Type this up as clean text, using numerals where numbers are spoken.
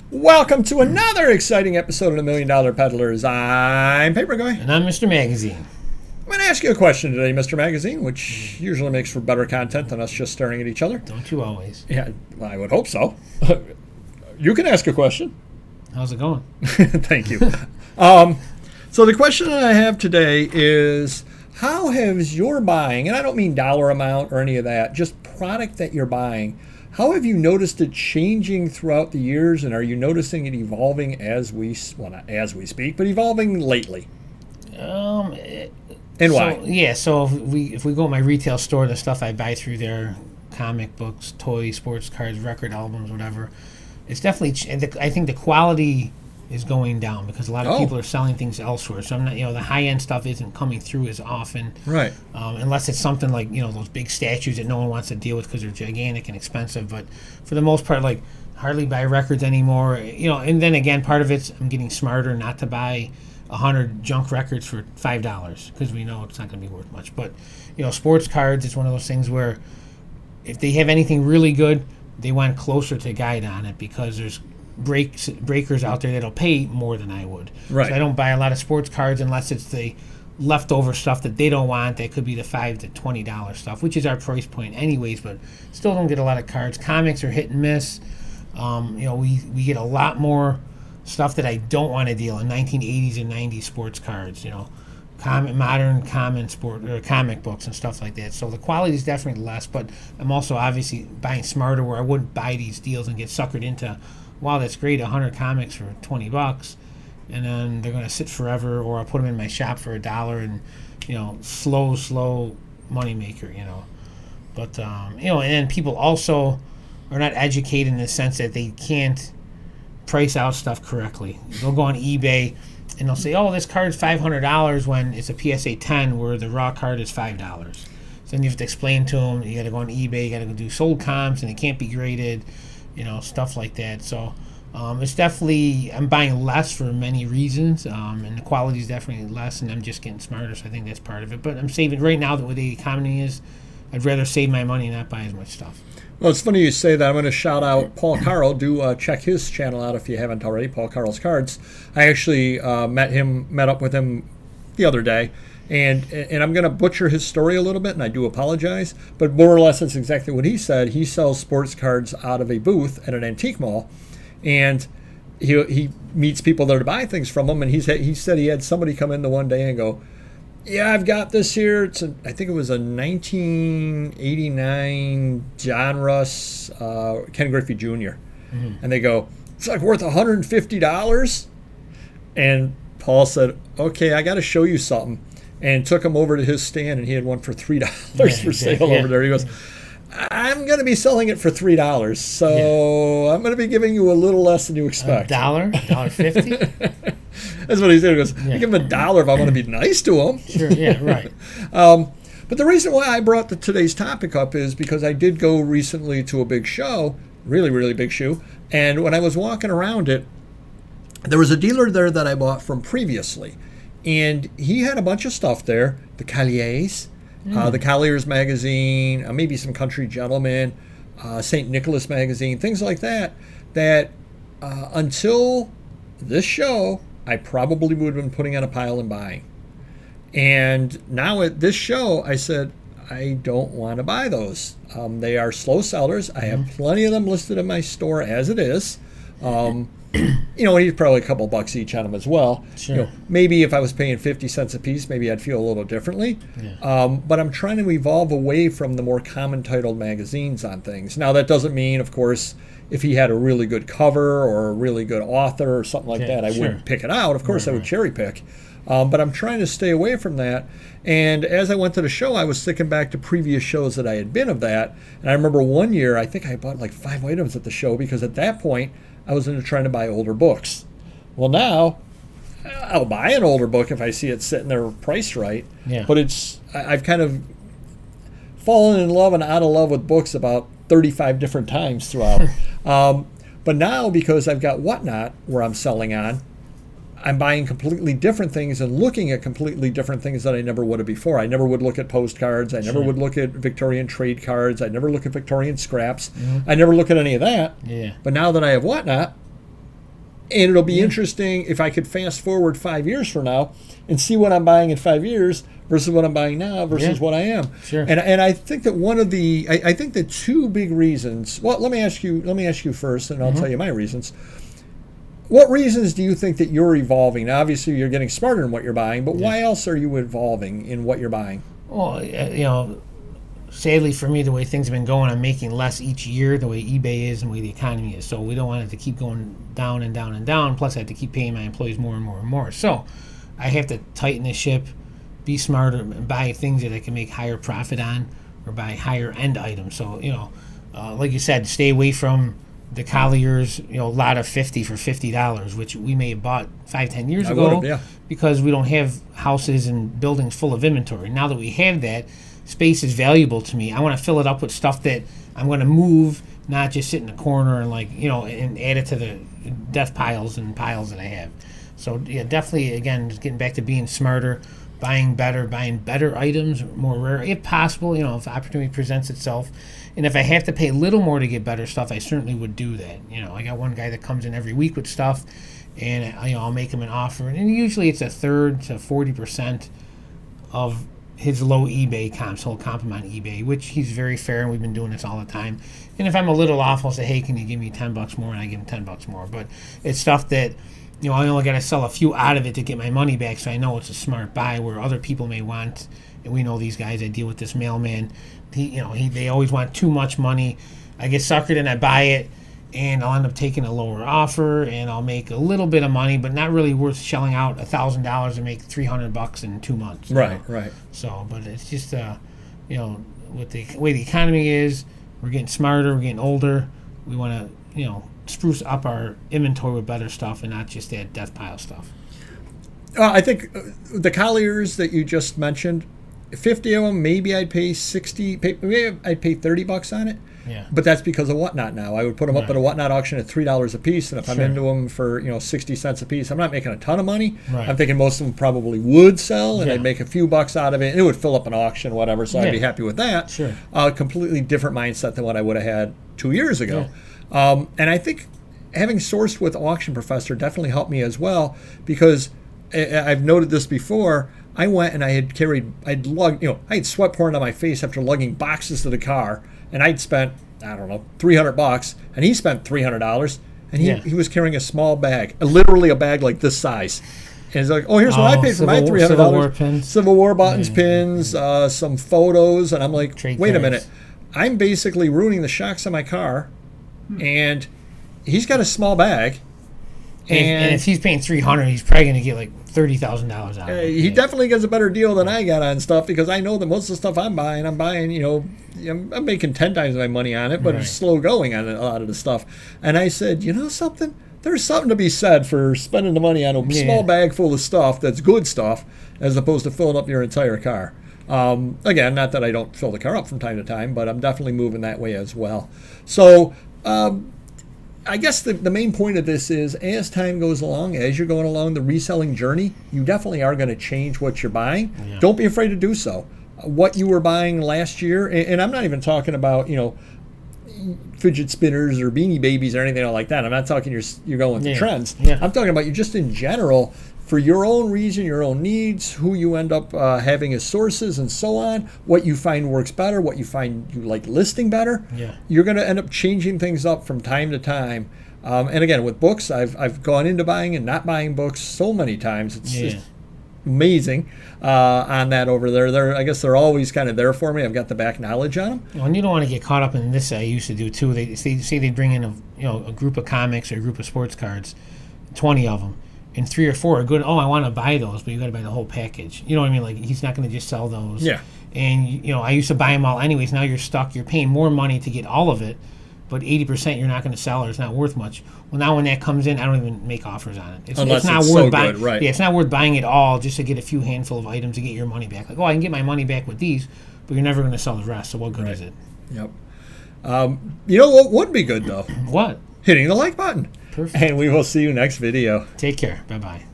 Welcome to another exciting episode of the $1 Million Peddlers. I'm Papergoy. And I'm Mr. Magazine. I'm going to ask you a question today, Mr. Magazine, which usually makes for better content than us just staring at each other. Don't you always? Yeah, I would hope so. You can ask a question. How's it going? Thank you. So the question that I have today is, how has your buying, and I don't mean dollar amount or any of that, just product that you're buying, how have you noticed it changing throughout the years, and are you noticing it evolving as we speak, but evolving lately? And why? So if we go to my retail store, the stuff I buy through there, comic books, toys, sports cards, record albums, whatever, it's definitely, I think the quality is going down because a lot of people are selling things elsewhere. So I'm not, the high-end stuff isn't coming through as often. Right. Unless it's something like, those big statues that no one wants to deal with because they're gigantic and expensive. But for the most part, like, hardly buy records anymore. And then again, part of it's I'm getting smarter not to buy 100 junk records for $5 because we know it's not going to be worth much. But, sports cards, it's one of those things where if they have anything really good, they want closer to guide on it because there's breakers out there that'll pay more than I would. Right. So I don't buy a lot of sports cards unless it's the leftover stuff that they don't want. That could be the $5 to $20 stuff, which is our price point anyways, but still don't get a lot of cards. Comics are hit and miss. We get a lot more stuff that I don't want to deal in 1980s and 90s sports cards, common sport or comic books and stuff like that. So the quality is definitely less, but I'm also obviously buying smarter where I wouldn't buy these deals and get suckered into, wow, that's great, 100 comics for $20, and then they're going to sit forever, or I'll put them in my shop for $1 and, slow money maker, But, and then people also are not educated in the sense that they can't price out stuff correctly. They'll go on eBay and they'll say, oh, this card's $500 when it's a PSA 10 where the raw card is $5. So then you have to explain to them, you got to go on eBay, you got to go do sold comps, and it can't be graded, stuff like that. So it's definitely, I'm buying less for many reasons, and the quality is definitely less, and I'm just getting smarter, so I think that's part of it. But I'm saving, right now, the way the economy is, I'd rather save my money and not buy as much stuff. Well, it's funny you say that. I'm going to shout out Paul Carl. Do check his channel out if you haven't already, Paul Carl's Cards. I actually met up with him the other day, and I'm going to butcher his story a little bit, and I do apologize, but more or less that's exactly what he said. He sells sports cards out of a booth at an antique mall, and he meets people there to buy things from him, and he said he had somebody come in the one day and go, yeah, I've got this here. I think it was a 1989 John Russ, Ken Griffey Jr. Mm-hmm. And they go, it's like worth $150. And Paul said, okay, I got to show you something. And took him over to his stand, and he had one for $3 for sale over there. He goes, I'm going to be selling it for $3, so I'm going to be giving you a little less than you expect. $1.50? That's what he said. He goes, I give him $1 if I want to be nice to him. Sure, yeah, right. But the reason why I brought today's topic up is because I did go recently to a big show, really, really big show, and when I was walking around it, there was a dealer there that I bought from previously, and he had a bunch of stuff there, the Colliers, the Colliers magazine, maybe some Country Gentleman, St. Nicholas magazine, things like that, until this show, I probably would have been putting on a pile and buying. And now at this show, I said, I don't want to buy those. They are slow sellers. I have plenty of them listed in my store as it is. He's probably a couple bucks each on them as well. Sure. Maybe if I was paying 50 cents a piece, maybe I'd feel a little differently. Yeah. But I'm trying to evolve away from the more common titled magazines on things. Now, that doesn't mean, of course, if he had a really good cover or a really good author or something like that, I wouldn't pick it out. Of course, I would cherry pick. But I'm trying to stay away from that. And as I went to the show, I was thinking back to previous shows that I had been of that. And I remember one year, I think I bought like 5 items at the show because at that point, I was into trying to buy older books. Well, now I'll buy an older book if I see it sitting there priced right. Yeah. But I've kind of fallen in love and out of love with books about 35 different times throughout. But now, because I've got Whatnot where I'm selling on, I'm buying completely different things and looking at completely different things that I never would have before. I never would look at postcards. I never would look at Victorian trade cards. I never look at Victorian scraps. I never look at any of that. Yeah. But now that I have Whatnot, And it'll be interesting if I could fast forward 5 years from now and see what I'm buying in 5 years versus what I'm buying now versus what I am. Sure. And I think that one of the I think the two big reasons. Well, let me ask you first, and I'll tell you my reasons. What reasons do you think that you're evolving? Now, obviously, you're getting smarter in what you're buying, but why else are you evolving in what you're buying? Well, sadly for me, the way things have been going, I'm making less each year, the way eBay is and the way the economy is. So we don't want it to keep going down and down and down. Plus, I have to keep paying my employees more and more and more. So I have to tighten the ship, be smarter, and buy things that I can make higher profit on or buy higher end items. So, like you said, stay away from the Collier's, lot of 50 for $50, which we may have bought 5-10 years ago because we don't have houses and buildings full of inventory. Now that we have that, space is valuable to me. I want to fill it up with stuff that I'm going to move, not just sit in the corner and and add it to the death piles and piles that I have. So yeah, definitely, again, just getting back to being smarter, buying better items, more rare, if possible, if opportunity presents itself. And if I have to pay a little more to get better stuff, I certainly would do that. I got one guy that comes in every week with stuff, and I'll make him an offer. And usually it's a third to 40% of his low eBay comps. He'll comp him on eBay, which he's very fair, and we've been doing this all the time. And if I'm a little off, I'll say, hey, can you give me $10 more? And I give him $10 more. But it's stuff that, I only got to sell a few out of it to get my money back, so I know it's a smart buy where other people may want. And we know these guys. I deal with this mailman. They always want too much money. I get suckered and I buy it, and I'll end up taking a lower offer, and I'll make a little bit of money, but not really worth shelling out $1,000 to make $300 in 2 months. Right. So, but it's just, with the way the economy is, we're getting smarter, we're getting older. We want to, spruce up our inventory with better stuff and not just that death pile stuff. I think the Colliers that you just mentioned, 50 of them, maybe I'd pay 60. Maybe I'd pay $30 on it. Yeah. But that's because of Whatnot now. I would put them up at a Whatnot auction at $3 a piece, and if I'm into them for 60 cents a piece, I'm not making a ton of money. Right. I'm thinking most of them probably would sell, and I'd make a few bucks out of it, and it would fill up an auction, whatever. So I'd be happy with that. Sure. Completely different mindset than what I would have had 2 years ago. And I think having sourced with Auction Professor definitely helped me as well, because I've noted this before. I went and I had sweat pouring on my face after lugging boxes to the car, and I'd spent, I don't know, $300, and he spent $300, and he was carrying a small bag, literally a bag like this size. And he's like, oh, here's what I paid for my $300. Civil War pins. Civil War buttons, pins, some photos, and I'm like, Trade wait cards. a minute. I'm basically ruining the shocks on my car, and he's got a small bag. And if he's paying $300, he's probably going to get like $30,000 out of it. He definitely gets a better deal than I got on stuff, because I know that most of the stuff I'm buying, I'm making 10 times my money on it, but it's slow going on a lot of the stuff. And I said, something? There's something to be said for spending the money on a small bag full of stuff that's good stuff, as opposed to filling up your entire car. Again, not that I don't fill the car up from time to time, but I'm definitely moving that way as well. So, I guess the main point of this is, as time goes along, as you're going along the reselling journey, you definitely are going to change what you're buying. Yeah. Don't be afraid to do so. What you were buying last year, and I'm not even talking about, fidget spinners or Beanie Babies or anything like that. I'm not talking you're going through trends. Yeah. I'm talking about you just in general, for your own reason, your own needs, who you end up having as sources and so on, what you find works better, what you find you like listing better. Yeah. You're going to end up changing things up from time to time. And again, with books, I've gone into buying and not buying books so many times. It's just amazing on that over there. I guess they're always kind of there for me. I've got the back knowledge on them. And you don't want to get caught up in this. I used to do too. They say they bring in a group of comics or a group of sports cards, 20 of them. And 3 or 4 are good. Oh, I want to buy those, but you got to buy the whole package. You know what I mean? Like, he's not going to just sell those. Yeah. And I used to buy them all anyways. Now you're stuck. You're paying more money to get all of it, but 80% you're not going to sell, or it's not worth much. Well, now when that comes in, I don't even make offers on it. Unless it's not it's worth so buying. Good, right? Yeah, it's not worth buying it all just to get a few handful of items to get your money back. Like, oh, I can get my money back with these, but you're never going to sell the rest. So what good is it? Yep. What would be good though? What? Hitting the like button. Perfect. And we will see you next video. Take care. Bye-bye.